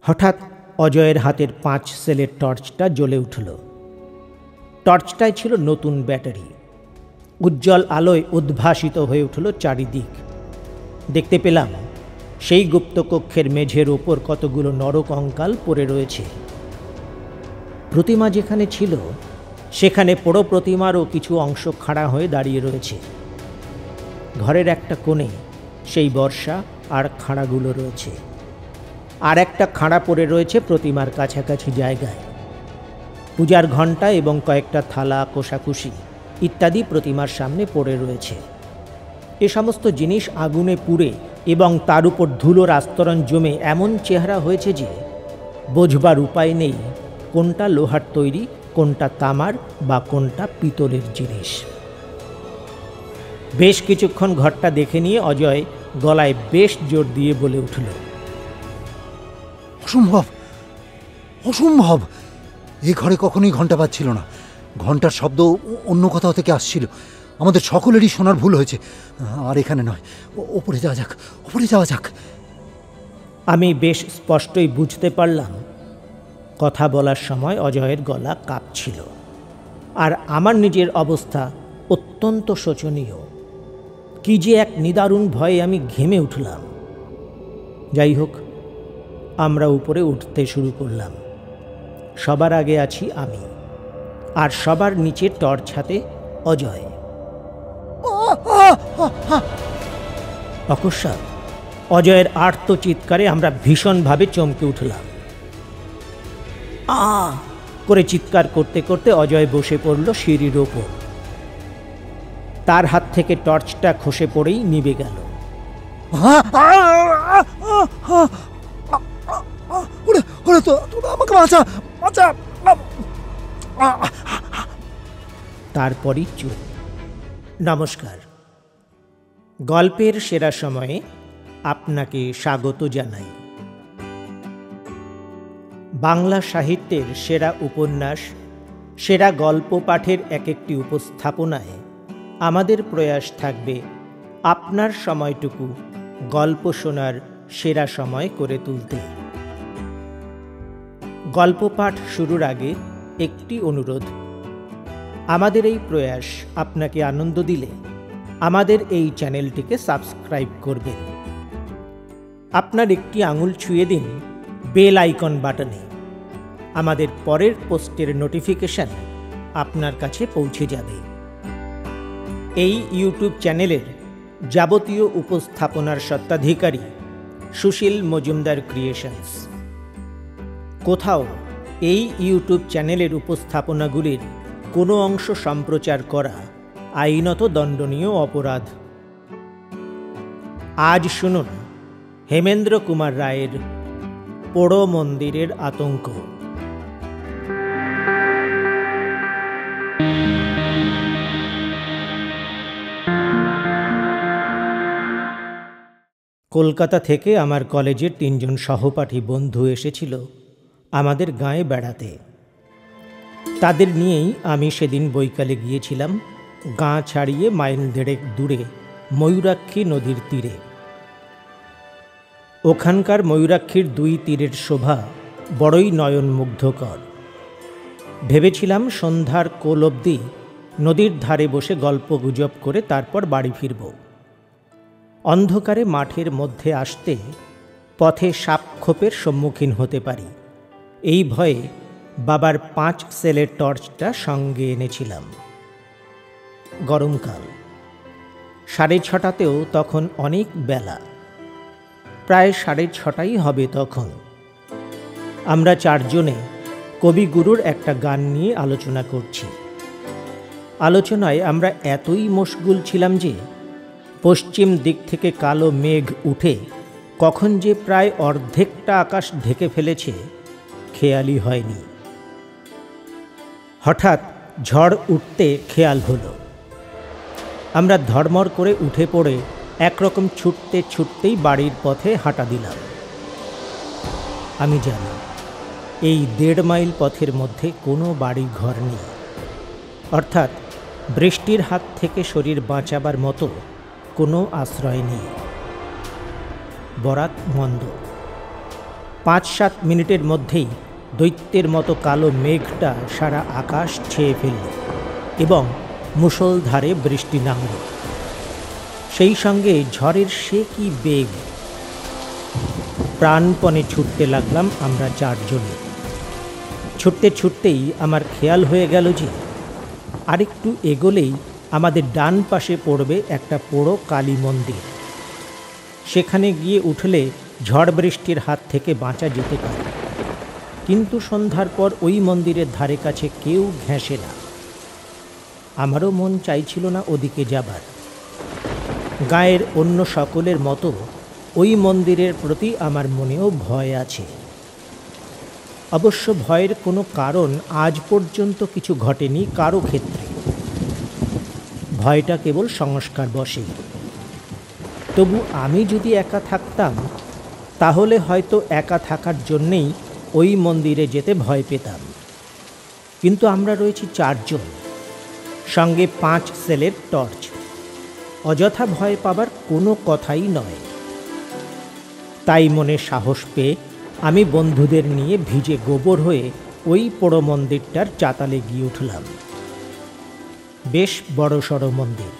হঠাৎ অজয়ের হাতের 5 সেলের টর্চটা জ্বলে উঠল। টর্চটায় ছিল নতুন ব্যাটারি। উজ্জ্বল আলোয় উদ্ভাসিত হয়ে উঠল চারিদিক। দেখতে পেলাম সেই গুপ্তকক্ষের মেঝের ওপর কতগুলো নরকঙ্কাল পড়ে রয়েছে। প্রতিমা যেখানে ছিল সেখানে পোড়ো প্রতিমারও কিছু অংশ খাড়া হয়ে দাঁড়িয়ে রয়েছে। ঘরের একটা কোণে সেই বর্ষা আর খাড়াগুলো রয়েছে। আর একটা খাড়া পড়ে রয়েছে প্রতিমার কাছাকাছি জায়গায়। পূজার ঘণ্টা এবং কয়েকটা থালা, কোষাকুষি ইত্যাদি প্রতিমার সামনে পড়ে রয়েছে। এ সমস্ত জিনিস আগুনে পুড়ে এবং তার উপর ধুলোর আস্তরণ জমে এমন চেহারা হয়েছে যে বোঝবার উপায় নেই কোনটা লোহার তৈরি, কোনটা তামার বা কোনটা পিতলের জিনিস। বেশ কিছুক্ষণ ঘরটা দেখে নিয়ে অজয় গলায় বেশ জোর দিয়ে বলে উঠল, অসম্ভব, অসম্ভব! এ ঘরে কখনোই ঘণ্টা বাজছিল না। ঘণ্টার শব্দ অন্য কোথাও থেকে আসছিল। আমাদের সকলেরই শোনার ভুল হয়েছে। আর এখানে নয়, ওপরে যাওয়া যাক, ওপরে যাওয়া যাক। আমি বেশ স্পষ্টই বুঝতে পারলাম কথা বলার সময় অজয়ের গলা কাঁপছিল। আর আমার নিজের অবস্থা অত্যন্ত শোচনীয়। কি যে এক নিদারুণ ভয়ে আমি ঘেমে উঠলাম। যাই হোক, আমরা উপরে উঠতে শুরু করলাম। সবার আগে আছি আমি, আর সবার নিচে টর্চ হাতে অজয়। অকস্মাৎ অজয়ের আর্ত চিৎকারে আমরা ভীষণভাবে চমকে উঠলাম। করে চিৎকার করতে করতে অজয় বসে পড়ল সিঁড়ির ওপর। তার হাত থেকে টর্চটা খসে পড়েই নিভে গেল। তারপরই চুপ। নমস্কার। গল্পের সেরা সময়ে আপনাকে স্বাগত জানাই। বাংলা সাহিত্যের সেরা উপন্যাস, সেরা গল্প পাঠের এক একটি উপস্থাপনায় আমাদের প্রয়াস থাকবে আপনার সময়টুকু গল্প শোনার সেরা সময় করে তুলতে। গল্প পাঠ শুরুর আগে একটি অনুরোধ, আমাদের এই প্রয়াস আপনাকে আনন্দ দিলে আমাদের এই চ্যানেলটিকে সাবস্ক্রাইব করবেন। আপনার একটি আঙুল ছুঁয়ে দিন বেল আইকন বাটনে। আমাদের পরের পোস্টের নোটিফিকেশন আপনার কাছে পৌঁছে যাবে। এই ইউটিউব চ্যানেলের যাবতীয় উপস্থাপনার স্বত্বাধিকারী সুশীল মজুমদার ক্রিয়েশনস। কোথাও এই ইউটিউব চ্যানেলের উপস্থাপনাগুলির কোনো অংশ সম্প্রচার করা আইনত দণ্ডনীয় অপরাধ। আজ শুনুন হেমেন্দ্র কুমার রায়ের পোড়ো মন্দিরের আতঙ্ক। কলকাতা থেকে আমার কলেজের 3 জন সহপাঠী বন্ধু এসেছিল আমাদের গাঁয়ে বেড়াতে। তাদের নিয়েই আমি সেদিন বৈকালে গিয়েছিলাম গাঁ ছাড়িয়ে মাইল 1.5 দূরে ময়ূরাক্ষী নদীর তীরে। ওখানকার ময়ূরাক্ষীর 2 তীরের শোভা বড়ই নয়নমুগ্ধকর। ভেবেছিলাম সন্ধ্যার কোল অবধি নদীর ধারে বসে গল্প গুজব করে তারপর বাড়ি ফিরব। অন্ধকারে মাঠের মধ্যে আসতে পথে সাপখোপের সম্মুখীন হতে পারি, এই ভয়ে বাবার 5 সেলের টর্চটা সঙ্গে এনেছিলাম। গরমকাল, 6:30তেও তখন অনেক বেলা, প্রায় 6:30 হবে তখন। আমরা 4 জনে কবিগুরুর একটা গান নিয়ে আলোচনা করছি। আলোচনায় আমরা এতই মশগুল ছিলাম যে পশ্চিম দিক থেকে কালো মেঘ উঠে কখন যে প্রায় অর্ধেকটা আকাশ ঢেকে ফেলেছে খেয়ালই হয়নি। হঠাৎ ঝড় উঠতে খেয়াল হলো। আমরা ধড়মড় করে উঠে পড়ে একরকম ছুটতে ছুটতেই বাড়ির পথে হাঁটা দিলাম। আমি জানি এই 1.5 মাইল পথের মধ্যে কোনো বাড়ি ঘর নেই, অর্থাৎ বৃষ্টির হাত থেকে শরীর বাঁচাবার মতো কোনো আশ্রয় নেই। বরাত মন্দ। 5-7 মিনিটের মধ্যেই দৈত্যের মতো কালো মেঘটা সারা আকাশ ছেয়ে ফেলল এবং মুষলধারে বৃষ্টি নামল। সেই সঙ্গে ঝড়ের সে কি বেগ! প্রাণপণে ছুটতে লাগলাম আমরা 4 জনে। ছুটতে ছুটতেই আমার খেয়াল হয়ে গেল যে আরেকটু এগোলেই আমাদের ডান পাশে পড়বে একটা পোড়ো কালী মন্দির। সেখানে গিয়ে উঠলে ঝড় বৃষ্টির হাত থেকে বাঁচা যেতে পারে, কিন্তু সন্ধ্যার পর ওই মন্দিরের ধারে কাছে কেউ ঘেঁষে না। আমারও মন চাইছিল না ওদিকে যাবার। গায়ের অন্য সকলের মতো ওই মন্দিরের প্রতি আমার মনেও ভয় আছে। অবশ্য ভয়ের কোনো কারণ আজ পর্যন্ত কিছু ঘটেনি কারো ক্ষেত্রে। ভয়টা কেবল সংস্কার বশেই। তবু আমি যদি একা থাকতাম তাহলে হয়তো একা থাকার জন্যেই ওই মন্দিরে যেতে ভয় পেতাম। কিন্তু আমরা রয়েছি 4 জন, সঙ্গে 5 সেলের টর্চ। অযথা ভয় পাবার কোনো কথাই নয়। তাই মনে সাহস পেয়ে আমি বন্ধুদের নিয়ে ভিজে গোবর হয়ে ওই পোড়ো মন্দিরটার চাতালে গিয়ে উঠলাম। বেশ বড়সড় মন্দির।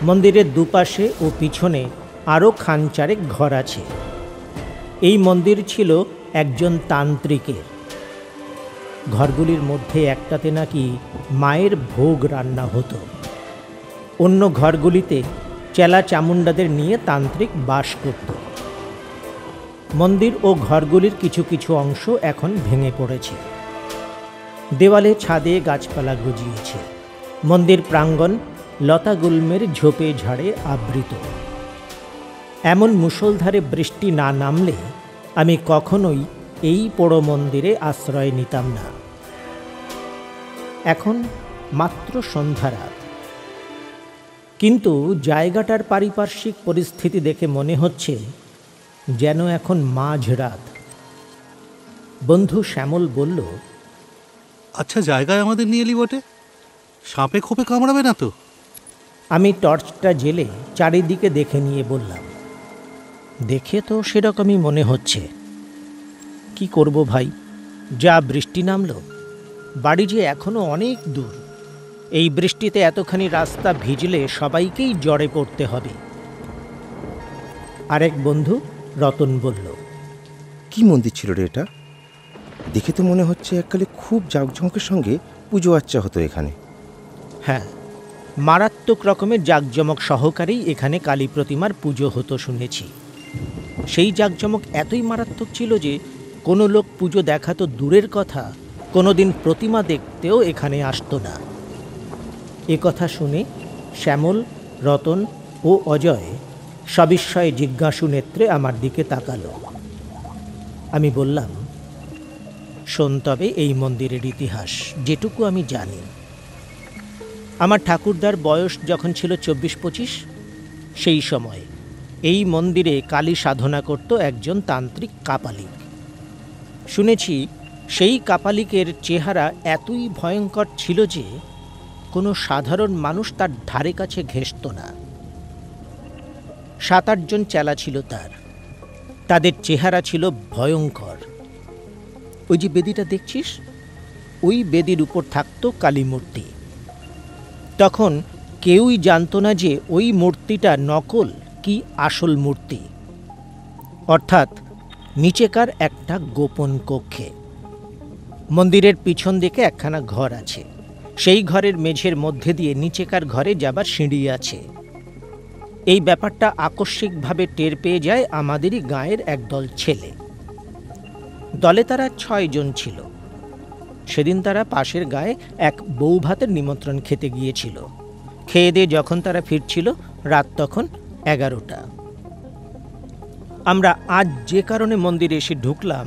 মন্দিরের দুপাশে ও পিছনে আরও খানচারেক ঘর আছে। এই মন্দির ছিল একজন তান্ত্রিকের। ঘরগুলির মধ্যে একটাতে নাকি মায়ের ভোগ রান্না হতো। অন্য ঘরগুলিতে চেলা চামুণ্ডাদের নিয়ে তান্ত্রিক বাস করত। মন্দির ও ঘরগুলির কিছু কিছু অংশ এখন ভেঙে পড়েছে। দেওয়ালে ছাদে গাছপালা গজিয়েছে। মন্দির প্রাঙ্গণ লতাগুল্মের ঝোপে ঝাড়ে আবৃত। এমন মুষলধারে বৃষ্টি না নামলে আমি কখনোই এই পোড়ো মন্দিরে আশ্রয় নিতাম না। এখন মাত্র সন্ধ্যা রাত, কিন্তু জায়গাটার পারিপার্শ্বিক পরিস্থিতি দেখে মনে হচ্ছে যেন এখন মাঝরাত। বন্ধু শ্যামল বলল, আচ্ছা, জায়গায় আমাদের নিয়ে এলি বটে, সাপে খোপে কামড়াবে না তো? আমি টর্চটা জেলে চারিদিকে দেখে নিয়ে বললাম, দেখে তো সেরকমই মনে হচ্ছে। কি করব ভাই, যা বৃষ্টি নামলো। বাড়ি যে এখনো অনেক দূর। এই বৃষ্টিতে এতখানি রাস্তা ভিজলে সবাইকেই জ্বরে পড়তে হবে। আরেক বন্ধু রতন বলল, কি মন্দির ছিল রে এটা? দেখে তো মনে হচ্ছে এককালে খুব জাঁকজমকের সঙ্গে পুজো আচ্চা হতো এখানে। হ্যাঁ, মারাত্মক রকমের জাঁকজমক সহকারেই এখানে কালী প্রতিমার পুজো হতো শুনেছি। সেই জাঁকজমক এতই মারাত্মক ছিল যে কোনো লোক পুজো দেখা তো দূরের কথা, কোনোদিন প্রতিমা দেখতেও এখানে আসতো না। এ কথা শুনে শ্যামল, রতন ও অজয় সবিস্ময়ে জিজ্ঞাসু নেত্রে আমার দিকে তাকালো। আমি বললাম, শোন তবে এই মন্দিরের ইতিহাস যেটুকু আমি জানি। আমার ঠাকুরদার বয়স যখন ছিল 24-25, সেই সময় এই মন্দিরে কালী সাধনা করত একজন তান্ত্রিক কাপালিক। শুনেছি সেই কাপালিকের চেহারা এতই ভয়ঙ্কর ছিল যে কোনো সাধারণ মানুষ তার ধারে কাছে ঘেঁষত না। 7-8 জন চেলা ছিল তার। তাদের চেহারা ছিল ভয়ঙ্কর। ওই যে বেদিটা দেখছিস, ওই বেদির উপর থাকত কালী মূর্তি। তখন কেউই জানত না যে ওই মূর্তিটা নকল কি আসল মূর্তি। অর্থাৎ নিচেকার একটা গোপন কক্ষে। মন্দিরের পিছন দিকে একখানা ঘর আছে। সেই ঘরের মেঝের মধ্যে দিয়ে নিচেকার ঘরে যাবার সিঁড়ি আছে। এই ব্যাপারটা আকস্মিকভাবে টের পেয়ে যায় আমাদেরই গাঁয়ের একদল ছেলে। দলে তারা 6 জন ছিল। সেদিন তারা পাশের গায়ে এক বৌভাতের নিমন্ত্রণ খেতে গিয়েছিল। খেয়ে দিয়ে যখন তারা ফিরছিল রাত তখন 11টা। আমরা আজ যে কারণে মন্দিরে এসে ঢুকলাম,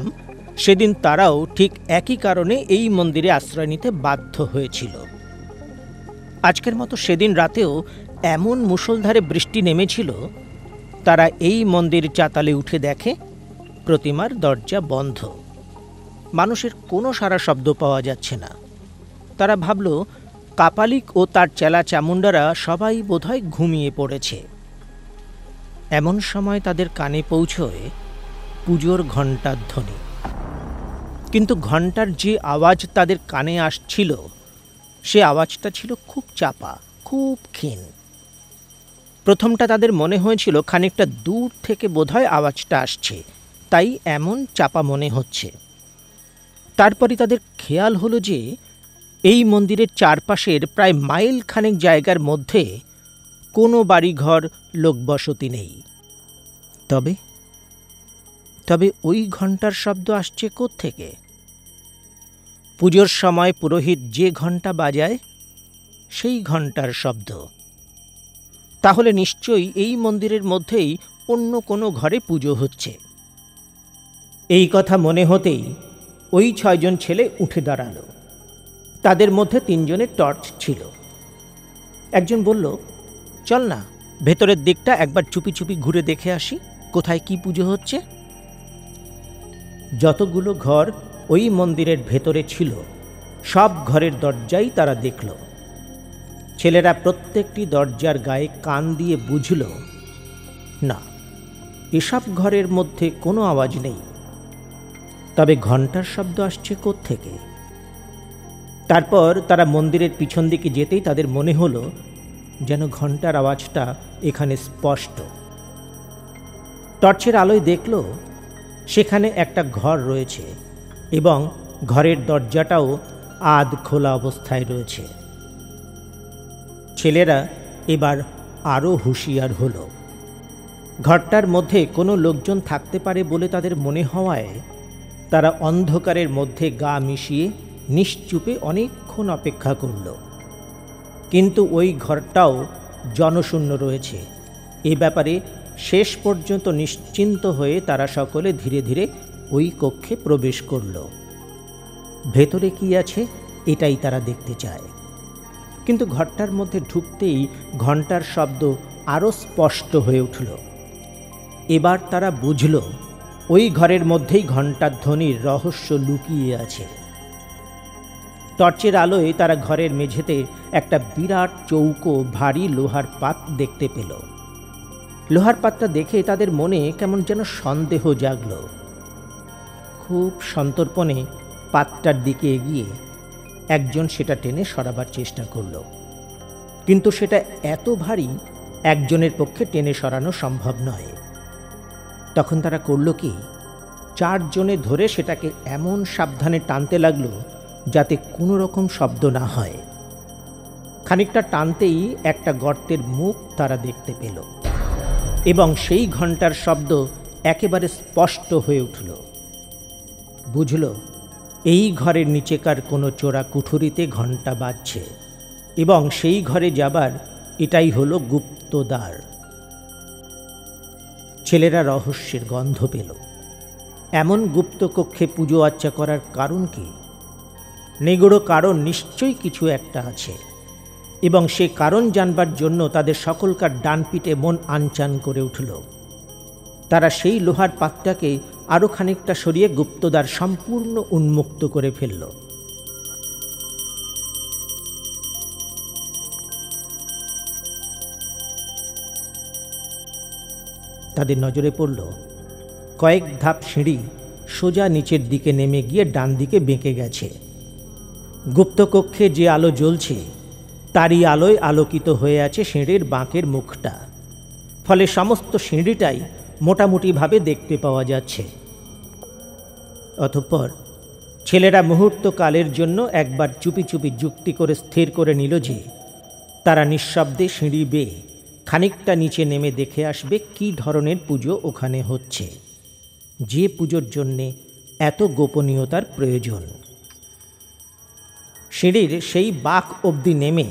সেদিন তারাও ঠিক একই কারণে এই মন্দিরে আশ্রয় নিতে বাধ্য হয়েছিল। আজকের মতো সেদিন রাতেও এমন মুষলধারে বৃষ্টি নেমেছিল, তারা এই মন্দির চাতালে উঠে দেখে প্রতিমার দরজা বন্ধ। মানুষের কোনো সারা শব্দ পাওয়া যাচ্ছে না। তারা ভাবল কাপালিক ও তার চেলা চামুণ্ডারা সবাই বোধহয় ঘুমিয়ে পড়েছে। এমন সময় তাদের কানে পৌঁছয় পুজোর ঘণ্টার ধ্বনি। কিন্তু ঘণ্টার যে আওয়াজ তাদের কানে আসছিল সে আওয়াজটা ছিল খুব চাপা, খুব ক্ষীণ। প্রথমটা তাদের মনে হয়েছিল খানিকটা দূর থেকে বোধহয় আওয়াজটা আসছে, তাই এমন চাপা মনে হচ্ছে। তারপরে তাদের খেয়াল হলো যে এই মন্দিরের চারপাশের প্রায় মাইল খানেক জায়গার মধ্যে কোনো বাড়িঘর, লোকবসতি নেই। তবে তবে ওই ঘণ্টার শব্দ আসছে কোত্থেকে? পুজোর সময় পুরোহিত যে ঘণ্টা বাজায় সেই ঘণ্টার শব্দ। তাহলে নিশ্চয়ই এই মন্দিরের মধ্যেই অন্য কোনো ঘরে পুজো হচ্ছে। এই কথা মনে হতেই ওই 6 জন ছেলে উঠে দাঁড়ালো। তাদের মধ্যে 3 জনের টর্চ ছিল। একজন বলল, চল না, ভেতরের দিকটা একবার চুপি চুপি ঘুরে দেখে আসি, কোথায় কি পুজো হচ্ছে। যতগুলো ঘর ওই মন্দিরের ভেতরে ছিল সব ঘরের দরজাই তারা দেখল। ছেলেরা প্রত্যেকটি দরজার গায়ে কান দিয়ে বুঝল, না, এসব ঘরের মধ্যে কোনো আওয়াজ নেই। তবে ঘণ্টার শব্দ আসছে কোত্থেকে? তারপর তারা মন্দিরের পিছন দিকে যেতেই তাদের মনে হলো যেন ঘণ্টার আওয়াজটা এখানে স্পষ্ট। টর্চের আলোয় দেখল সেখানে একটা ঘর রয়েছে এবং ঘরের দরজাটাও আধ খোলা অবস্থায় রয়েছে। ছেলেরা এবার আরও হুঁশিয়ার হলো। ঘরটার মধ্যে কোনো লোকজন থাকতে পারে বলে তাদের মনে হওয়ায় তারা অন্ধকারের মধ্যে গা মিশিয়ে নিশ্চুপে অনেকক্ষণ অপেক্ষা করল। কিন্তু ওই ঘরটাও জনশূন্য রয়েছে। এ ব্যাপারে শেষ পর্যন্ত নিশ্চিন্ত হয়ে তারা সকলে ধীরে ধীরে ওই কক্ষে প্রবেশ করল। ভেতরে কি আছে এটাই তারা দেখতে চায়। কিন্তু ঘরটার মধ্যে ঢুকতেই ঘণ্টার শব্দ আরও স্পষ্ট হয়ে উঠল। এবার তারা বুঝল ওই ঘরের মধ্যেই ঘণ্টার ধ্বনির রহস্য লুকিয়ে আছে। টর্চের আলোয় তারা ঘরের মেঝেতে একটা বিরাট চৌকো ভারী লোহার পাত দেখতে পেল। লোহার পাতটা দেখে তাদের মনে কেমন যেন সন্দেহ জাগল। খুব সন্তর্পণে পাতটার দিকে এগিয়ে একজন সেটা টেনে সরাবার চেষ্টা করল, কিন্তু সেটা এত ভারী একজনের পক্ষে টেনে সরানো সম্ভব নয়। তখন তারা করল কি, 4 জনে ধরে সেটাকে এমন সাবধানে টানতে লাগলো যাতে কোনো রকম শব্দ না হয়। খানিকটা টানতেই একটা গর্তের মুখ তারা দেখতে পেল এবং সেই ঘণ্টার শব্দ একেবারে স্পষ্ট হয়ে উঠল। বুঝল এই ঘরের নিচেকার কোনো চোরা কুঠুরিতে ঘণ্টা বাজছে এবং সেই ঘরে যাবার এটাই হলো গুপ্তদ্বার। ছেলেরা রহস্যের গন্ধ পেল। এমন গুপ্ত কক্ষে পুজো আচ্চা করার কারণ কি? নিগূঢ় কারণ নিশ্চয়ই কিছু একটা আছে, এবং সে কারণ জানবার জন্য তাদের সকলকার ডান পিঠে মন আনচান করে উঠল। তারা সেই লোহার পাতটাকে আরও খানিকটা সরিয়ে গুপ্তদ্বার সম্পূর্ণ উন্মুক্ত করে ফেলল। তাদের নজরে পড়ল কয়েক ধাপ সিঁড়ি সোজা নিচের দিকে নেমে গিয়ে ডান দিকে বেঁকে গেছে। গুপ্তকক্ষে যে আলো জ্বলছে তারই আলোয় আলোকিত হয়ে আছে সিঁড়ির বাঁকের মুখটা। ফলে সমস্ত সিঁড়িটাই মোটামুটিভাবে দেখতে পাওয়া যাচ্ছে। অতঃপর ছেলেরা মুহূর্তকালের জন্য একবার চুপি চুপি যুক্তি করে স্থির করে নিল যে তারা নিঃশব্দে সিঁড়ি বেয়ে খানিকটা নিচে নেমে দেখে আসবে কী ধরনের পুজো ওখানে হচ্ছে, যে পুজোর জন্যে এত গোপনীয়তার প্রয়োজন। সিঁড়ির সেই বাঁক অবধি নেমে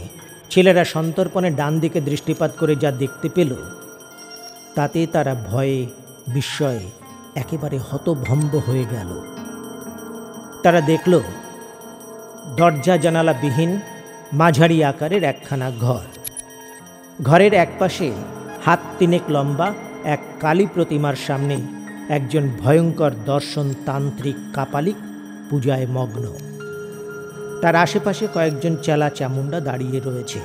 ছেলেরা সন্তর্পণে ডান দিকে দৃষ্টিপাত করে যা দেখতে পেল তাতে তারা ভয়ে বিস্ময়ে একেবারে হতভম্ব হয়ে গেল। তারা দেখল দরজা জানালা বিহীন মাঝারি আকারের একখানা ঘর। ঘরের একপাশে হাত 3 লম্বা এক কালী প্রতিমার সামনে একজন ভয়ঙ্কর দর্শন তান্ত্রিক কাপালিক পূজায় মগ্ন। তার আশেপাশে কয়েকজন চেলা চামুন্ডা দাঁড়িয়ে রয়েছে।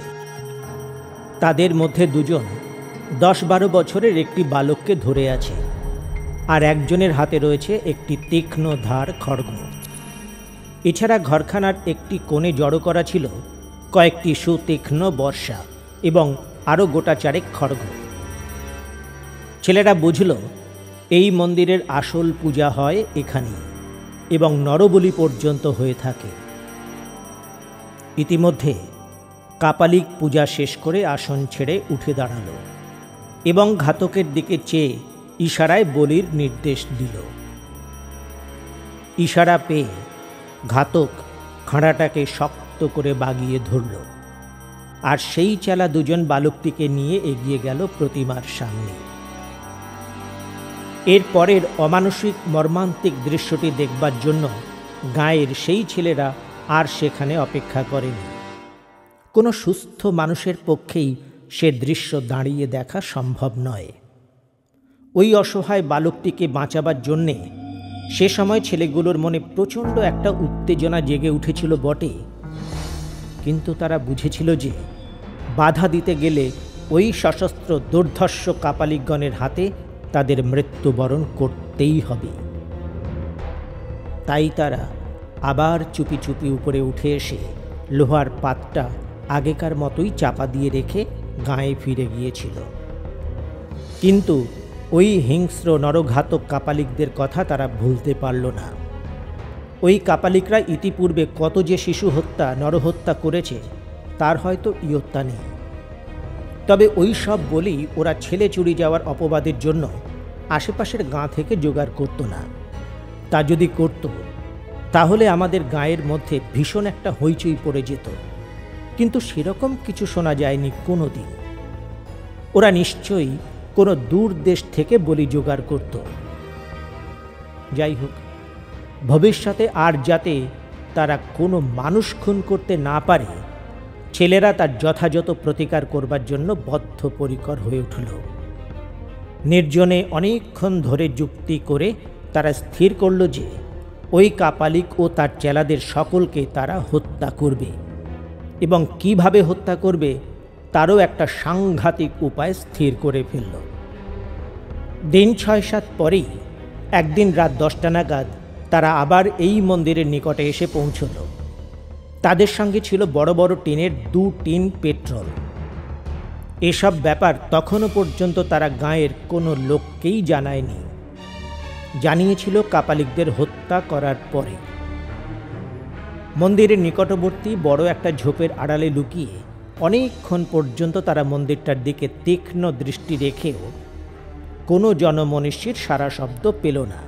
তাদের মধ্যে 2 জন 10-12 বছরের একটি বালককে ধরে আছে, আর একজনের হাতে রয়েছে একটি তীক্ষ্ণ ধার খড়গ। এছাড়া ঘরখানার একটি কোণে জড়ো করা ছিল কয়েকটি সুতীক্ষ্ণ বর্ষা এবং আরও গোটা চারেক খড়গ। ছেলেরা বুঝল এই মন্দিরের আসল পূজা হয় এখানেই এবং নরবলি পর্যন্ত হয়ে থাকে। ইতিমধ্যে কাপালিক পূজা শেষ করে আসন ছেড়ে উঠে দাঁড়াল এবং ঘাতকের দিকে চেয়ে ইশারায় বলির নির্দেশ দিল। ইশারা পেয়ে ঘাতক খাঁড়াটাকে শক্ত করে বাগিয়ে ধরল আর সেই চেলা দুজন বালকটিকে নিয়ে এগিয়ে গেল প্রতিমার সামনে। এর পরের অমানসিক মর্মান্তিক দৃশ্যটি দেখবার জন্য গাঁয়ের সেই ছেলেরা আর সেখানে অপেক্ষা করেনি। কোনো সুস্থ মানুষের পক্ষেই সে দৃশ্য দাঁড়িয়ে দেখা সম্ভব নয়। ওই অসহায় বালকটিকে বাঁচাবার জন্যে সে সময় ছেলেগুলোর মনে প্রচণ্ড একটা উত্তেজনা জেগে উঠেছিল বটে, কিন্তু তারা বুঝেছিল যে বাধা দিতে গেলে ওই সশস্ত্র দুর্ধর্ষ কাপালিকগণের হাতে তাদের মৃত্যুবরণ করতেই হবে। তাই তারা আবার চুপি চুপি উপরে উঠে এসে লোহার পাতটা আগেকার মতোই চাপা দিয়ে রেখে গাঁয়ে ফিরে গিয়েছিল। কিন্তু ওই হিংস্র নরঘাতক কাপালিকদের কথা তারা ভুলতে পারল না। ওই কাপালিকরা ইতিপূর্বে কত যে শিশু হত্যা নরহত্যা করেছে তার হয়তো ইয়ত্তা নেই। তবে ওই সব বলি ওরা ছেলে চুরি যাওয়ার অপবাদের জন্য আশেপাশের গাঁ থেকে জোগাড় করত না। তা যদি করত তাহলে আমাদের গাঁয়ের মধ্যে ভীষণ একটা হইচই পড়ে যেত, কিন্তু সেরকম কিছু শোনা যায়নি কোনো দিন। ওরা নিশ্চয়ই কোনো দূর দেশ থেকে বলি জোগাড় করত। যাই হোক, ভবিষ্যতে আর যাতে তারা কোনো মানুষ খুন করতে না পারে ছেলেরা তার যথাযথ প্রতিকার করবার জন্য বদ্ধপরিকর হয়ে উঠল। নির্জনে অনেকক্ষণ ধরে যুক্তি করে তারা স্থির করল যে ওই কাপালিক ও তার চেলাদের সকলকে তারা হত্যা করবে এবং কিভাবে হত্যা করবে তারও একটা সাংঘাতিক উপায় স্থির করে ফেলল। দিন ৬-৭ পরেই একদিন রাত ১০টা নাগাদ তারা আবার এই মন্দিরের নিকটে এসে পৌঁছল। তাদের সঙ্গে ছিল বড় বড় টিনের ২ টিন পেট্রোল। এসব ব্যাপার তখনও পর্যন্ত তারা গাঁয়ের কোনো লোককেই জানায়নি, জানিয়েছিল কাপালিকদের হত্যা করার পরে। মন্দিরের নিকটবর্তী বড় একটা ঝোপের আড়ালে লুকিয়ে অনেকক্ষণ পর্যন্ত তারা মন্দিরটার দিকে তীক্ষ্ণ দৃষ্টি রেখেও কোনো জনমনুষ্যের সারা শব্দ পেল না।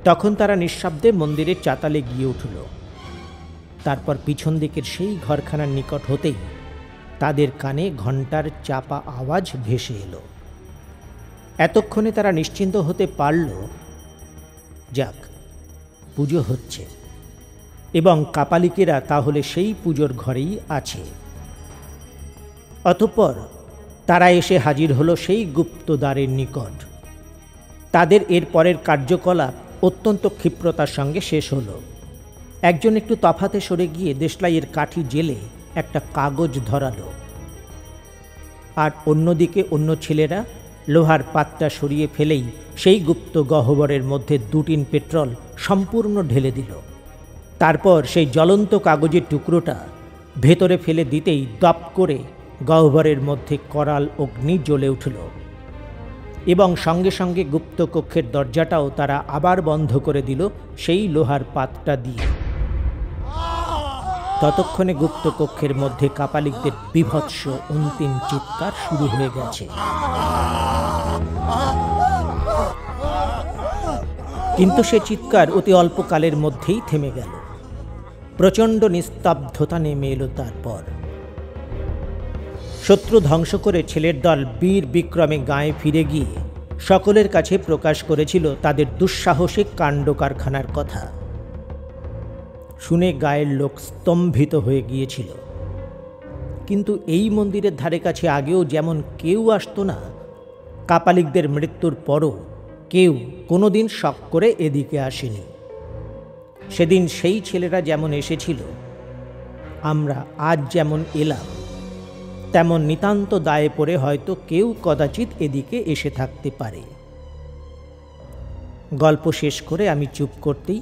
তখন তারা নিঃশব্দে মন্দিরের চাতালে গিয়ে উঠল। তারপর পিছন দিকের সেই ঘরখানার নিকট হতেই তাদের কানে ঘণ্টার চাপা আওয়াজ ভেসে এলো। এতক্ষণে তারা নিশ্চিন্ত হতে পারল, যাক, পুজো হচ্ছে এবং কাপালিকেরা তাহলে সেই পুজোর ঘরেই আছে। অতঃপর তারা এসে হাজির হলো সেই গুপ্তদ্বারের নিকট। তাদের এর পরের কার্যকলাপ অত্যন্ত ক্ষিপ্রতার সঙ্গে শেষ হলো। একজন একটু তফাতে সরে গিয়ে দেশলাইয়ের কাঠি জেলে একটা কাগজ ধরালো, আর অন্যদিকে অন্য ছেলেরা লোহার পাতটা সরিয়ে ফেলেই সেই গুপ্ত গহ্বরের মধ্যে ২ টিন পেট্রোল সম্পূর্ণ ঢেলে দিল। তারপর সেই জ্বলন্ত কাগজের টুকরোটা ভেতরে ফেলে দিতেই দপ করে গহ্বরের মধ্যে করাল অগ্নি জ্বলে উঠল এবং সঙ্গে সঙ্গে গুপ্তকক্ষের দরজাটাও তারা আবার বন্ধ করে দিল সেই লোহার পাতটা দিয়ে। ততক্ষণে গুপ্তকক্ষের মধ্যে কাপালিকদের বীভৎস অন্তিম চিৎকার শুরু হয়ে গেছে। কিন্তু সে চিৎকার অতি অল্পকালের মধ্যেই থেমে গেল। প্রচণ্ড নিস্তব্ধতা নেমে এলো। তারপর শত্রু ধ্বংস করে ছেলের দল বীর বিক্রমে গাঁয়ে ফিরে গিয়ে সকলের কাছে প্রকাশ করেছিল তাদের দুঃসাহসিক কাণ্ড কারখানার কথা। শুনে গায়ের লোক স্তম্ভিত হয়ে গিয়েছিল। কিন্তু এই মন্দিরের ধারে কাছে আগেও যেমন কেউ আসতো না, কাপালিকদের মৃত্যুর পরও কেউ কোনোদিন শখ করে এদিকে আসেনি। সেদিন সেই ছেলেরা যেমন এসেছিল, আমরা আজ যেমন এলাম, তেমন নিতান্ত দায়ে পড়ে হয়তো কেউ কদাচিৎ এদিকে এসে থাকতে পারে। গল্প শেষ করে আমি চুপ করতেই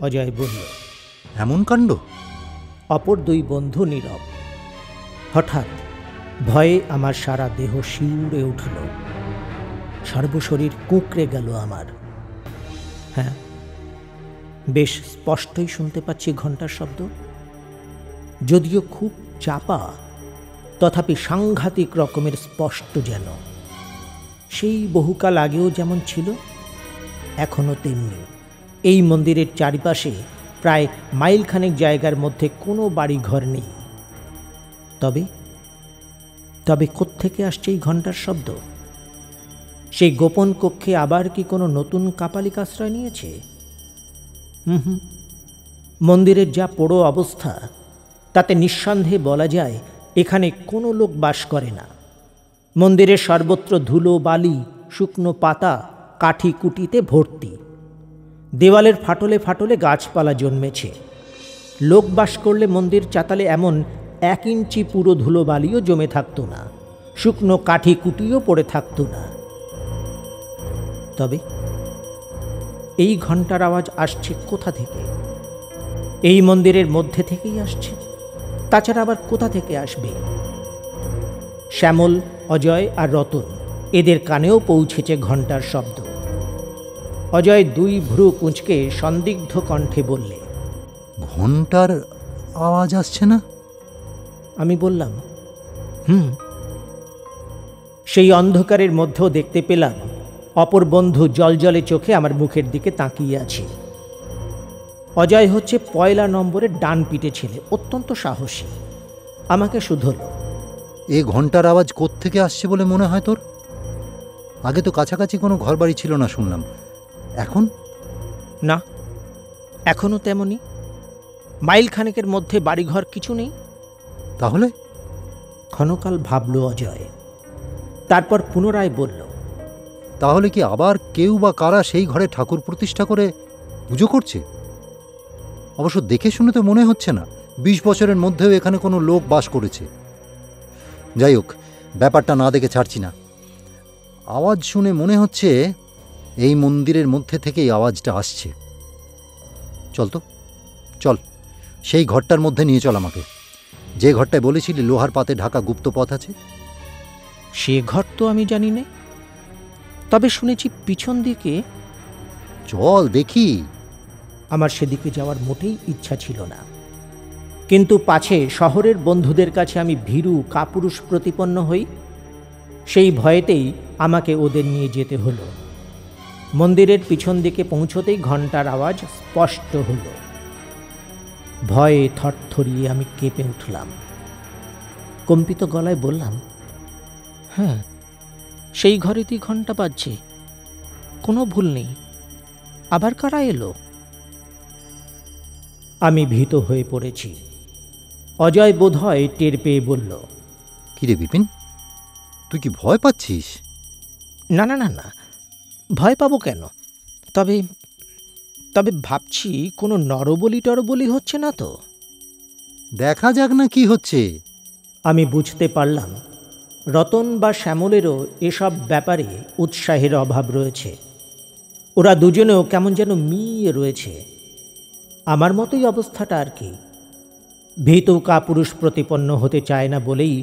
অজয় বলল, এমন কাণ্ড! অপর দুই বন্ধু নীরব। হঠাৎ ভয়ে আমার সারা দেহ শিউরে উঠল, সর্বশরীর কুঁকড়ে গেল আমার। হ্যাঁ, বেশ স্পষ্টই শুনতে পাচ্ছি ঘণ্টার শব্দ, যদিও খুব চাপা, তথাপি সাংঘাতিক রকমের স্পষ্ট, যেন সেই বহুকাল আগেও যেমন ছিল এখনও তেমনি। এই মন্দিরের চারিপাশে প্রায় মাইলখানেক জায়গার মধ্যে কোনো বাড়িঘর নেই। তবে তবে কোত্থেকে আসছে এই ঘণ্টার শব্দ? সেই গোপন কক্ষে আবার কি কোনো নতুন কাপালিক আশ্রয় নিয়েছে? মন্দিরের যা পোড়ো অবস্থা, তাতে নিঃসন্দেহে বলা যায় এখানে কোনো লোক বাস করে না। মন্দিরের সর্বত্র ধুলো, বালি, শুকনো পাতা, কাঠি কুটিতে ভর্তি। দেওয়ালের ফাটলে ফাটলে গাছপালা জন্মেছে। লোক বাস করলে মন্দির চাতালে এমন 1 ইঞ্চি পুরো ধুলো বালিও জমে থাকতো না, শুকনো কাঠি কুটিও পড়ে থাকতো না। তবে এই ঘণ্টার আওয়াজ আসছে কোথা থেকে? এই মন্দিরের মধ্যে থেকেই আসছে, তাছাড়া আবার কোথা থেকে আসবে? শ্যামল, অজয় আর রতন, এদের কানেও পৌঁছেছে ঘণ্টার শব্দ। অজয় 2 ভ্রু কুঁচকে সন্দিগ্ধ কণ্ঠে বললে, ঘণ্টার আওয়াজ আসছে না? আমি বললাম, সেই অন্ধকারের মধ্যেও দেখতে পেলাম অপর বন্ধু জলজলে চোখে আমার মুখের দিকে তাকিয়ে আছে। অজয় হচ্ছে 1 নম্বরের ডান পিঠে ছেলে, অত্যন্ত সাহসী। আমাকে শুধল, এ ঘণ্টার আওয়াজ কোত্থেকে আসছে বলে মনে হয় তোর? আগে তো কাছাকাছি কোনো ঘরবাড়ি ছিল না শুনলাম, এখন? না, এখনও তেমনি। মাইলখানেকের মধ্যে বাড়িঘর কিছু নেই। তাহলে? ক্ষণকাল ভাবল অজয়, তারপর পুনরায় বলল, তাহলে কি আবার কেউ বা কারা সেই ঘরে ঠাকুর প্রতিষ্ঠা করে পুজো করছে? অবশ্য দেখে শুনে তো মনে হচ্ছে না 20 বছরের মধ্যেও এখানে কোনো লোক বাস করেছে। যাই হোক, ব্যাপারটা না দেখে ছাড়ছি না। আওয়াজ শুনে মনে হচ্ছে এই মন্দিরের মধ্যে থেকেই আওয়াজটা আসছে। চল তো, চল সেই ঘরটার মধ্যে নিয়ে চল আমাকে, যে ঘরটায় বলেছিলি লোহার পাতে ঢাকা গুপ্ত পথ আছে। সে ঘর তো আমি জানি না, তবে শুনেছি পিছন দিকে। চল দেখি। আমার সেদিকে যাওয়ার মোটেই ইচ্ছা ছিল না, কিন্তু পাছে শহরের বন্ধুদের কাছে আমি ভীরু কাপুরুষ প্রতিপন্ন হই, সেই ভয়েতেই আমাকে ওদের নিয়ে যেতে হলো। মন্দিরের পিছন দিকে পৌঁছতেই ঘণ্টার আওয়াজ স্পষ্ট হলো। ভয়ে থরথরিয়ে আমি কেঁপে উঠলাম। কম্পিত গলায় বললাম, হ্যাঁ, সেই ঘরেতেই ঘণ্টা বাজছে, কোনো ভুল নেই। আবার কারা এলো? আমি ভীত হয়ে পড়েছি। অজয় বোধহয় টের পেয়ে বলল, কিরে বিপিন, তুই কি ভয় পাচ্ছিস? না না না না, ভয় পাবো কেন? তবে তবে ভাবছি কোনো নরবলি টরবলি হচ্ছে না তো। দেখা যাক না কি হচ্ছে। আমি বুঝতে পারলাম রতন বা শ্যামলেরও এসব ব্যাপারে উৎসাহের অভাব রয়েছে। ওরা দুজনেও কেমন যেন মিয়ে রয়েছে। আমার মতোই অবস্থাটা আর কি। ভীতু কাপুরুষ প্রতিপন্ন হতে চায় না বলেই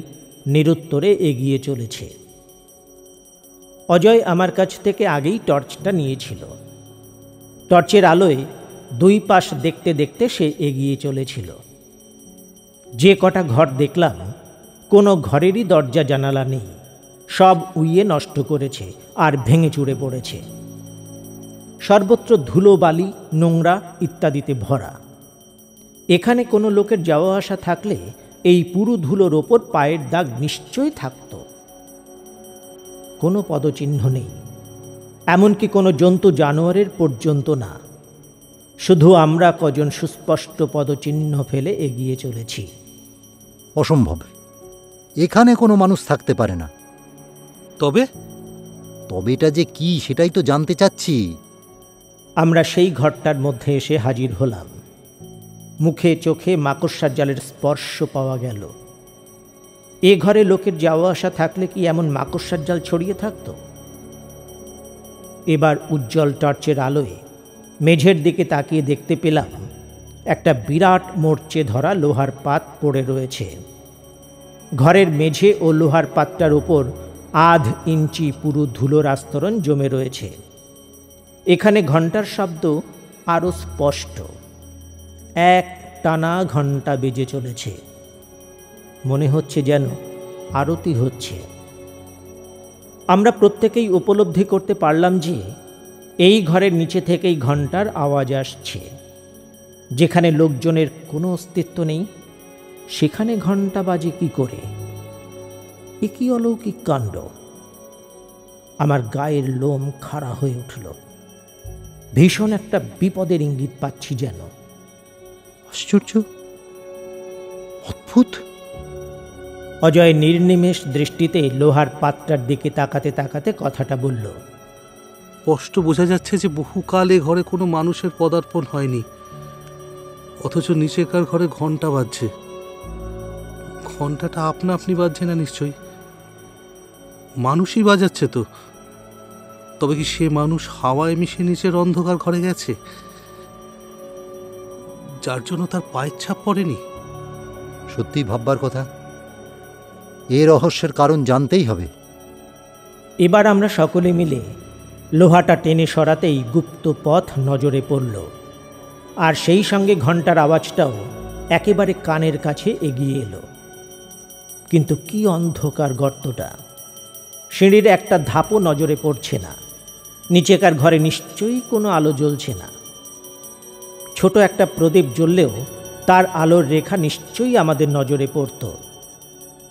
নিরুত্তরে এগিয়ে চলেছে। অজয় আমার কাছ থেকে আগেই টর্চটা নিয়েছিল। টর্চের আলোয় 2 পাশ দেখতে দেখতে সে এগিয়ে চলেছিল। যে কটা ঘর দেখলাম, কোনো ঘরেরই দরজা জানালা নেই, সব উইয়ে নষ্ট করেছে আর ভেঙে চুরে পড়েছে। সর্বত্র ধুলো, বালি, নোংরা ইত্যাদিতে ভরা। এখানে কোনো লোকের যাওয়া আসা থাকলে এই পুরু ধুলোর ওপর পায়ের দাগ নিশ্চয়ই থাকত। কোনো পদচিহ্ন নেই, এমনকি কোনো জন্তু জানোয়ারের পর্যন্ত না। শুধু আমরা কজন সুস্পষ্ট পদচিহ্ন ফেলে এগিয়ে চলেছি। অসম্ভব, এখানে কোনো মানুষ থাকতে পারে না। তবে তবেটা যে কি সেটাই তো জানতে চাচ্ছি। আমরা সেই ঘরটার মধ্যে এসে হাজির হলাম। মুখে চোখে মাকড়সার জালের স্পর্শ পাওয়া গেল। এ ঘরে লোকের যাওয়া আসা থাকলে কি এমন মাকড়সার জাল ছড়িয়ে থাকত? এবার উজ্জ্বল টর্চের আলোয় মেঝের দিকে তাকিয়ে দেখতে পেলাম একটা বিরাট মরচে ধরা লোহার পাত পড়ে রয়েছে। ঘরের মেঝে ও লোহার পাতটার উপর আধ ইঞ্চি পুরো ধুলোর আস্তরণ জমে রয়েছে। এখানে ঘণ্টার শব্দ আরও স্পষ্ট। এক টানা ঘণ্টা বেজে চলেছে। মনে হচ্ছে যেন আরতি হচ্ছে। আমরা প্রত্যেকেই উপলব্ধি করতে পারলাম যে এই ঘরের নিচে থেকেই ঘণ্টার আওয়াজ আসছে। যেখানে লোকজনের কোনো অস্তিত্ব নেই সেখানে ঘণ্টা বাজে কি করে? এ কি অলৌকিক কাণ্ড! আমার গায়ের লোম খাড়া হয়ে উঠল। ভীষণ একটা বিপদের ইঙ্গিত পাচ্ছি যেন। আশ্চর্য, অদ্ভুত। অজয় নির্নিমেষ দৃষ্টিতে লোহার পাত্রার দিকে তাকাতে তাকাতে কথাটা বলল। স্পষ্ট বোঝা যাচ্ছে যে বহুকাল এ ঘরে কোনো মানুষের পদার্পণ হয়নি, অথচ নিচেকার ঘরে ঘণ্টা বাজছে। ঘণ্টাটা আপনা আপনি বাজছে না নিশ্চয়ই, মানুষই বাজাচ্ছে তো। তবে কি সে মানুষ হাওয়ায় মিশে নিচের অন্ধকার ঘরে গেছে, যার জন্য তার পায়ের ছাপ পড়েনি? সত্যি ভাববার কথা। এ রহস্যের কারণ জানতেই হবে। এবার আমরা সকলে মিলে লোহাটা টেনে সরাতেই গুপ্ত পথ নজরে পড়ল, আর সেই সঙ্গে ঘণ্টার আওয়াজটাও একেবারে কানের কাছে এগিয়ে এলো। কিন্তু কি অন্ধকার গর্তটা! সিঁড়ির একটা ধাপও নজরে পড়ছে না। নিচেকার ঘরে নিশ্চয়ই কোনো আলো জ্বলছে না। ছোট একটা প্রদীপ জ্বললেও তার আলোর রেখা নিশ্চয়ই আমাদের নজরে পড়ত,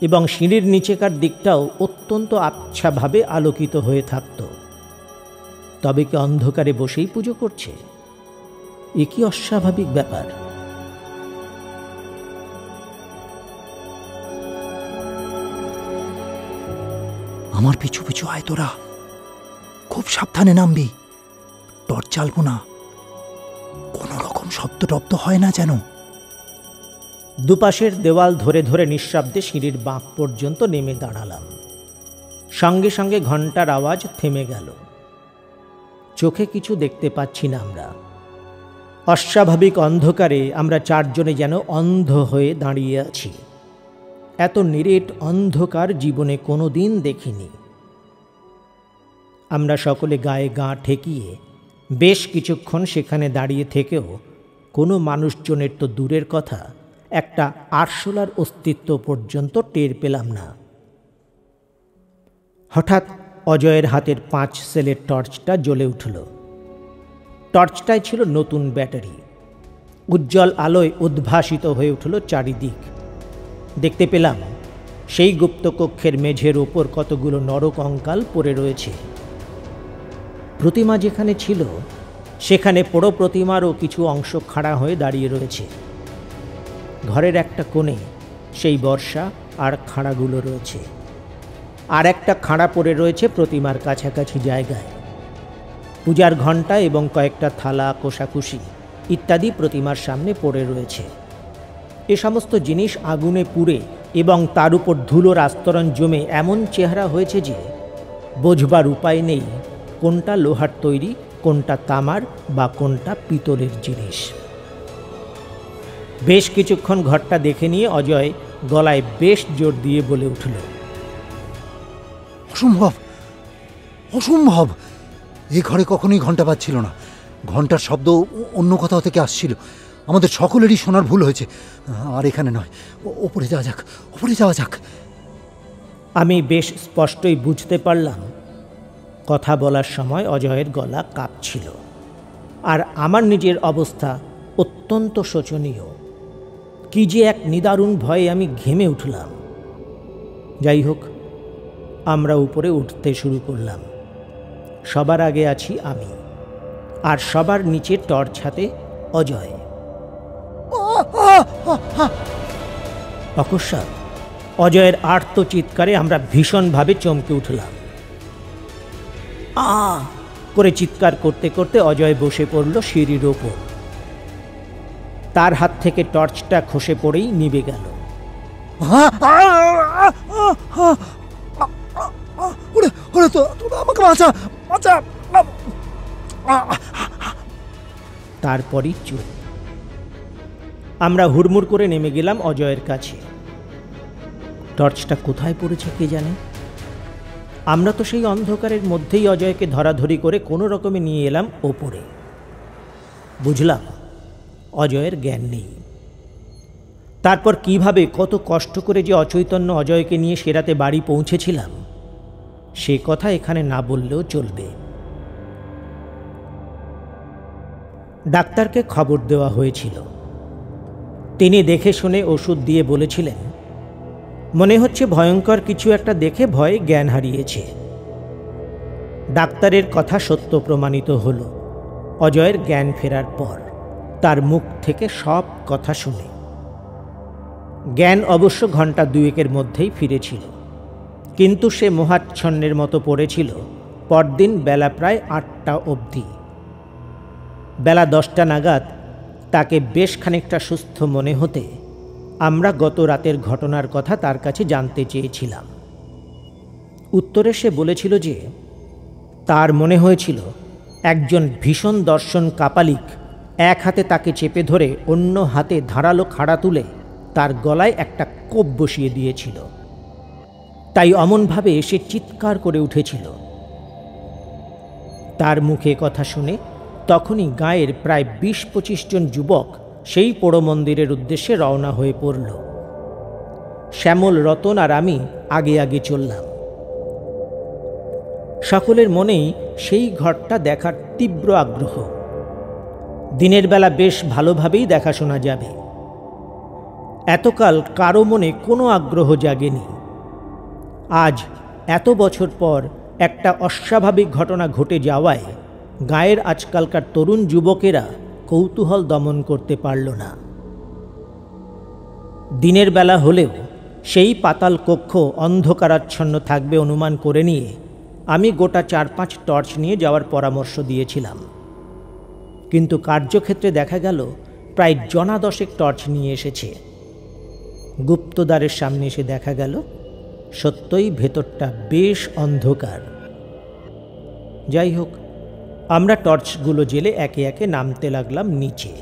এবং সিঁড়ির নিচেকার দিকটাও অত্যন্ত আচ্ছাভাবে আলোকিত হয়ে থাকত। তবে কি অন্ধকারে বসেই পুজো করছে? এ কি অস্বাভাবিক ব্যাপার! আমার পিছু পিছু আয় তোরা, খুব সাবধানে নামবি। টর্চ জ্বালবো না, কোনো রকম শব্দ টব্দ হয় না যেন। দুপাশের দেওয়াল ধরে ধরে নিঃশব্দে সিঁড়ির বাঁক পর্যন্ত নেমে দাঁড়ালাম। সঙ্গে সঙ্গে ঘণ্টার আওয়াজ থেমে গেল। চোখে কিছু দেখতে পাচ্ছি না আমরা। অস্বাভাবিক অন্ধকারে আমরা চারজনে যেন অন্ধ হয়ে দাঁড়িয়ে আছি। এত নিরেট অন্ধকার জীবনে কোনো দিন দেখিনি। আমরা সকলে গায়ে গা ঠেকিয়ে বেশ কিছুক্ষণ সেখানে দাঁড়িয়ে থেকেও কোনো মানুষজনের তো দূরের কথা, একটা আরশোলার অস্তিত্ব পর্যন্ত টের পেলাম না। হঠাৎ অজয়ের হাতের 5 সেলের টর্চটা জ্বলে উঠল। টর্চটায় ছিল নতুন ব্যাটারি। উজ্জ্বল আলোয় উদ্ভাসিত হয়ে উঠল চারিদিক। দেখতে পেলাম সেই গুপ্তকক্ষের মেঝের ওপর কতগুলো নরকঙ্কাল পড়ে রয়েছে। প্রতিমা যেখানে ছিল সেখানে পোড়ো প্রতিমারও কিছু অংশ খাড়া হয়ে দাঁড়িয়ে রয়েছে। ঘরের একটা কোণে সেই বর্ষা আর খাড়াগুলো রয়েছে, আর একটা খাড়া পড়ে রয়েছে প্রতিমার কাছাকাছি জায়গায়। পূজার ঘণ্টা এবং কয়েকটা থালা, কোষাকুষি ইত্যাদি প্রতিমার সামনে পড়ে রয়েছে। এ সমস্ত জিনিস আগুনে পুড়ে এবং তার উপর ধুলোর আস্তরণ জমে এমন চেহারা হয়েছে যে বোঝবার উপায় নেই কোনটা লোহার তৈরি, কোনটা তামার বা কোনটা পিতলের জিনিস। বেশ কিছুক্ষণ ঘরটা দেখে নিয়ে অজয় গলায় বেশ জোর দিয়ে বলে উঠল, অসম্ভব, অসম্ভব! এ ঘরে কখনোই ঘণ্টা বাজছিল না। ঘণ্টার শব্দ অন্য কোথাও থেকে আসছিল। আমাদের সকলেরই শোনার ভুল হয়েছে। আর এখানে নয়, ওপরে যাওয়া যাক, ওপরে যাওয়া যাক। আমি বেশ স্পষ্টই বুঝতে পারলাম কথা বলার সময় অজয়ের গলা কাঁপছিল, আর আমার নিজের অবস্থা অত্যন্ত শোচনীয়। কি যে এক নিদারুণ ভয়ে আমি ঘেমে উঠলাম। যাই হোক, আমরা উপরে উঠতে শুরু করলাম। সবার আগে আছি আমি, আর সবার নিচে টর্চ হাতে অজয়। অকস্মাৎ অজয়ের আর্ত চিৎকারে আমরা ভীষণভাবে চমকে উঠলাম। করে চিৎকার করতে করতে অজয় বসে পড়ল সিঁড়ির ওপর। তার হাত থেকে টর্চটা খসে পড়েই নিভে গেল। আমাকে বাঁচা, বাঁচা! তারপরই চুপ। আমরা হুড়মুড় করে নেমে গেলাম অজয়ের কাছে। টর্চটা কোথায় পড়েছে কে জানে। আমরা তো সেই অন্ধকারের মধ্যেই অজয়কে ধরাধরি করে কোনো রকমে নিয়ে এলাম ওপরে। বুঝলাম অজয়ের জ্ঞান নেই। তারপর কিভাবে কত কষ্ট করে যে অচৈতন্য অজয়কে নিয়ে সে রাতে বাড়ি পৌঁছেছিলাম সে কথা এখানে না বললেও চলবে। ডাক্তারকে খবর দেওয়া হয়েছিল। তিনি দেখে শুনে ওষুধ দিয়ে বলেছিলেন, মনে হচ্ছে ভয়ঙ্কর কিছু একটা দেখে ভয়ে জ্ঞান হারিয়েছে। ডাক্তারের কথা সত্য প্রমাণিত হল অজয়ের জ্ঞান ফেরার পর, তার মুখ থেকে সব কথা শুনে। জ্ঞান অবশ্য ঘন্টা দুয়েকের মধ্যেই ফিরেছিল, কিন্তু সে মোহাচ্ছন্নের মতো পড়েছিল পরদিন বেলা প্রায় 8টা অবধি। বেলা 10টা নাগাদ তাকে বেশ খানিকটা সুস্থ মনে হতে আমরা গত রাতের ঘটনার কথা তার কাছে জানতে চেয়েছিলাম। উত্তরে সে বলেছিল যে তার মনে হয়েছিল একজন ভীষণ দর্শন কাপালিক এক হাতে তাকে চেপে ধরে অন্য হাতে ধারালো খাড়া তুলে তার গলায় একটা কোপ বসিয়ে দিয়েছিল। তাই অমনভাবে সে চিৎকার করে উঠেছিল। তার মুখে কথা শুনে তখনই গাঁয়ের প্রায় 20-25 জন যুবক সেই পোড়ো মন্দিরের উদ্দেশ্যে রওনা হয়ে পড়ল। শ্যামল, রতন আর আমি আগে আগে চললাম। সকলের মনেই সেই ঘরটা দেখার তীব্র আগ্রহ। দিনের বেলা বেশ ভালোভাবেই দেখাশোনা যাবে। এতকাল কারো মনে কোনো আগ্রহ জাগেনি। আজ এত বছর পর একটা অস্বাভাবিক ঘটনা ঘটে যাওয়ায় গাঁয়ের আজকালকার তরুণ যুবকেরা কৌতূহল দমন করতে পারল না। দিনের বেলা হলেও সেই পাতাল কক্ষ অন্ধকারাচ্ছন্ন থাকবে অনুমান করে নিয়ে আমি গোটা 4-5 টর্চ নিয়ে যাওয়ার পরামর্শ দিয়েছিলাম। কিন্তু কার্যক্ষেত্রে দেখা গেল প্রায় 10 টর্চ নিয়ে এসেছে। গুপ্তদ্বারের সামনে এসে দেখা গেল সত্যই ভেতরটা বেশ অন্ধকার। যাই হোক, আমরা টর্চগুলো জেলে একে একে নামতে লাগলাম নিচে।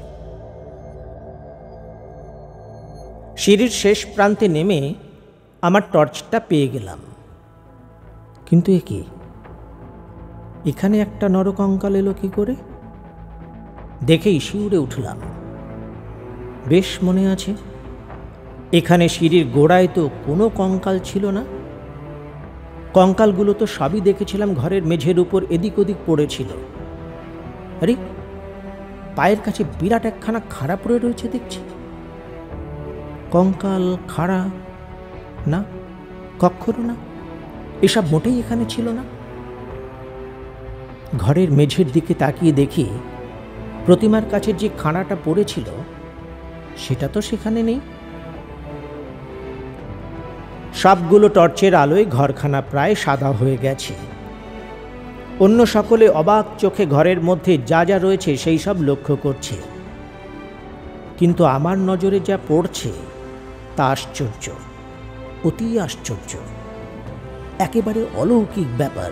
সিঁড়ির শেষ প্রান্তে নেমে আমার টর্চটা পেয়ে গেলাম। কিন্তু এ কি, এখানে একটা নরকঙ্কাল এলো কি করে? দেখেই শিউরে উঠলাম। বেশ মনে আছে, এখানে সিঁড়ির গোড়ায় তো কোনো কঙ্কাল ছিল না। কঙ্কালগুলো তো সবই দেখেছিলাম ঘরের মেঝের উপর এদিক ওদিক পড়েছিল। আরে, পায়ের কাছে বিরাট একখানা খাড়া পড়ে রয়েছে দেখছি। কঙ্কাল, খাড়া না, কক্ষরও না, এসব মোটেই এখানে ছিল না। ঘরের মেঝের দিকে তাকিয়ে দেখি প্রতিমার কাছে যে খাড়াটা পড়েছিল সেটা তো সেখানে নেই। সবগুলো টর্চের আলোয় ঘরখানা প্রায় সাদা হয়ে গেছে। অন্য সকলে অবাক চোখে ঘরের মধ্যে যা যা রয়েছে সেই সব লক্ষ্য করছে, কিন্তু আমার নজরে যা পড়ছে তা আশ্চর্য, অতি আশ্চর্য, একেবারে অলৌকিক ব্যাপার।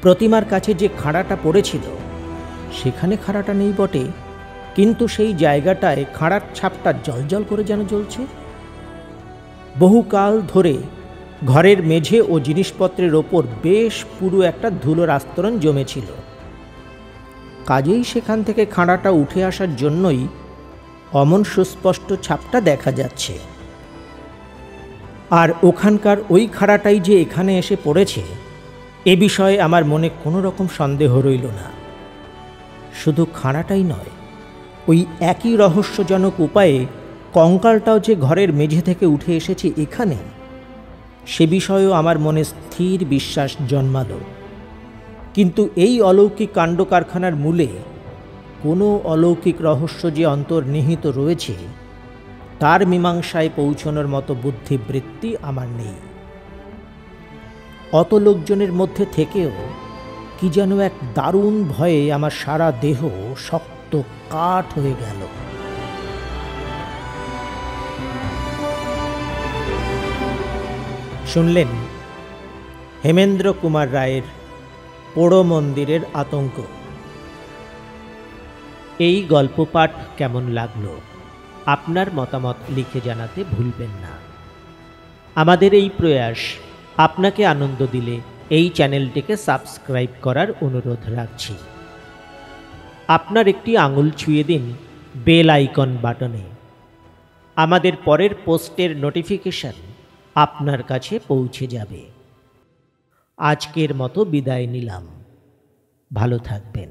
প্রতিমার কাছে যে খাড়াটা পড়েছিল সেখানে খাড়াটা নেই বটে, কিন্তু সেই জায়গাটায় খাড়ার ছাপটা জ্বলজ্বল করে যেন জ্বলছে। বহুকাল ধরে ঘরের মেঝে ও জিনিসপত্রের ওপর বেশ পুরো একটা ধুলোর আস্তরণ জমেছিল। কাজেই সেখান থেকে খাড়াটা উঠে আসার জন্যই অমন সুস্পষ্ট ছাপটা দেখা যাচ্ছে। আর ওখানকার ওই খাড়াটাই যে এখানে এসে পড়েছে এ বিষয়ে আমার মনে কোনো রকম সন্দেহ রইল না। শুধু খাড়াটাই নয়, ওই একই রহস্যজনক উপায়ে কঙ্কালটাও যে ঘরের মেঝে থেকে উঠে এসেছে এখানে, সে বিষয়েও আমার মনে স্থির বিশ্বাস জন্মালো। কিন্তু এই অলৌকিক কাণ্ড কারখানার মূলে কোনো অলৌকিক রহস্য যে অন্তর্নিহিত রয়েছে তার মীমাংসায় পৌঁছানোর মতো বুদ্ধিবৃত্তি আমার নেই। অত লোকজনের মধ্যে থেকেও কি যেন এক দারুণ ভয়ে আমার সারা দেহ শক্ত কাঠ হয়ে গেল। শুনলেন হেমেন্দ্র কুমার রায়ের পোড়ো মন্দিরের আতঙ্ক। এই গল্প পাঠ কেমন লাগলো আপনার মতামত লিখে জানাতে ভুলবেন না। আমাদের এই প্রয়াস আপনাকে আনন্দ দিলে এই চ্যানেলটিকে সাবস্ক্রাইব করার অনুরোধ রাখছি। আপনার একটি আঙুল ছুঁয়ে দিন বেল আইকন বাটনে। আমাদের পরের পোস্টের নোটিফিকেশন আপনার কাছে পৌঁছে যাবে। আজকের মতো বিদায় নিলাম। ভালো থাকবেন।